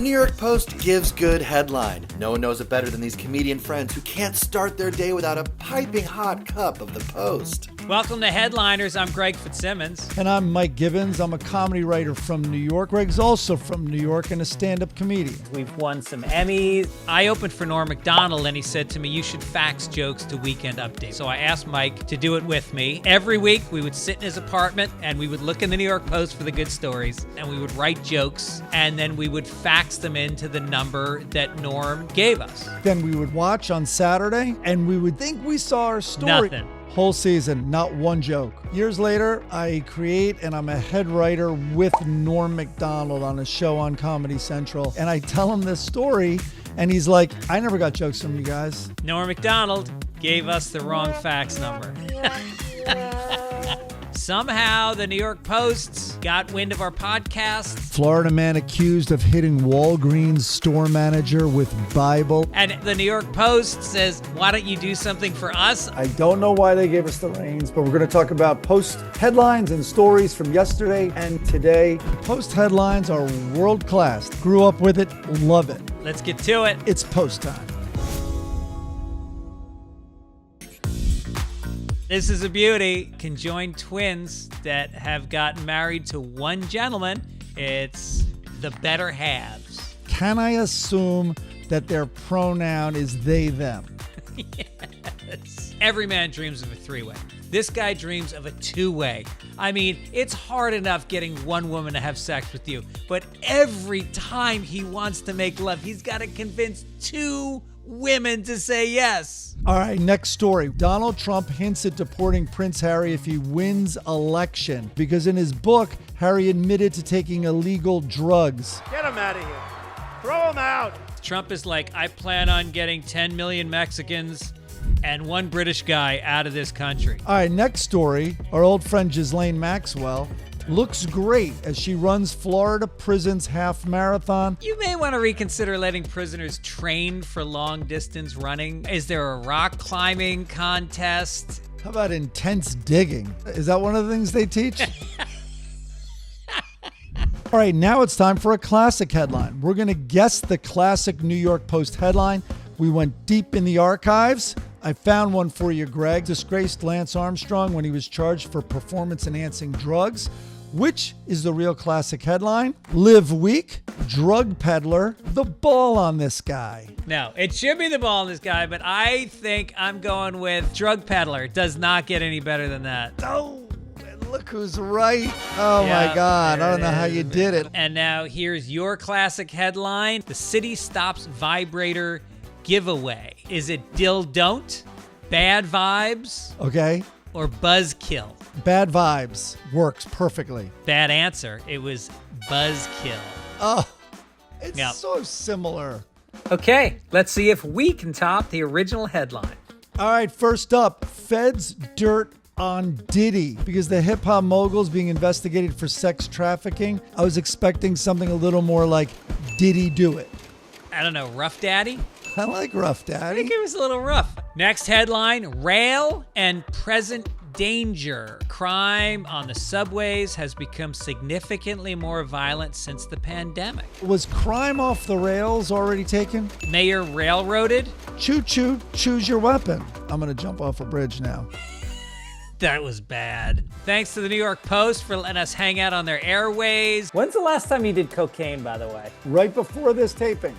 The New York Post gives good headline. No one knows it better than these comedian friends who can't start their day without a piping hot cup of the Post. Welcome to Headliners. I'm Greg Fitzsimmons. And I'm Mike Gibbons. I'm a comedy writer from New York. Greg's also from New York and a stand-up comedian. We've won some Emmys. I opened for Norm Macdonald and he said to me, you should fax jokes to Weekend Update. So I asked Mike to do it with me. Every week we would sit in his apartment and we would look in the New York Post for the good stories and we would write jokes and then we would fax them into the number that Norm gave us. Then we would watch on Saturday and we would think we saw our story. Nothing. Whole season, not one joke. Years later, I create and I'm a head writer with Norm Macdonald on a show on Comedy Central. And I tell him this story and he's like, I never got jokes from you guys. Norm Macdonald gave us the wrong fax number. Somehow the New York Post got wind of our podcast. Florida man accused of hitting Walgreens store manager with Bible. And the New York Post says, why don't you do something for us? I don't know why they gave us the reins, but we're going to talk about Post headlines and stories from yesterday and today. Post headlines are world class. Grew up with it, love it. Let's get to it. It's Post time. This is a beauty. Conjoined twins that have gotten married to one gentleman. It's the better halves. Can I assume that their pronoun is they, them? Yes. Every man dreams of a three-way. This guy dreams of a two-way. I mean, it's hard enough getting one woman to have sex with you, but every time he wants to make love, he's got to convince two women to say yes. All right, next story. Donald Trump hints at deporting Prince Harry if he wins election because in his book, Harry admitted to taking illegal drugs. Get him out of here. Throw him out. Trump is like, I plan on getting 10 million Mexicans and one British guy out of this country. All right, next story. Our old friend Ghislaine Maxwell looks great as she runs Florida prison's half marathon. You may want to reconsider letting prisoners train for long distance running. Is there a rock climbing contest? How about intense digging? Is that one of the things they teach? All right, now it's time for a classic headline. We're going to guess the classic New York Post headline. We went deep in the archives. I found one for you, Greg. Disgraced Lance Armstrong when he was charged for performance-enhancing drugs. Which is the real classic headline? Live weak, drug peddler, the ball on this guy. No, it should be the ball on this guy, but I think I'm going with drug peddler. It does not get any better than that. Oh, and look who's right. Oh Yeah, my God, I don't know there how it you is. did it. And now here's your classic headline. The city stops vibrator giveaway. Is it dill don't, bad vibes, Okay, or buzzkill? bad vibes works perfectly. Bad answer. It was buzzkill. Oh, it's Yeah. so similar. Okay, let's see if we can top the original headline. All right, first up, Feds dirt on Diddy because the hip hop mogul's being investigated for sex trafficking. I was expecting something a little more like Diddy do it. I don't know, Rough Daddy? I like Rough I Daddy. think it was a little rough. Next headline, rail and present danger. Crime on the subways has become significantly more violent since the pandemic. Was crime off the rails already taken? Mayor railroaded. Choo choo, choose your weapon. I'm gonna jump off a bridge now. That was bad. Thanks to the New York Post for letting us hang out on their airways. When's the last time you did cocaine, by the way? Right before this taping.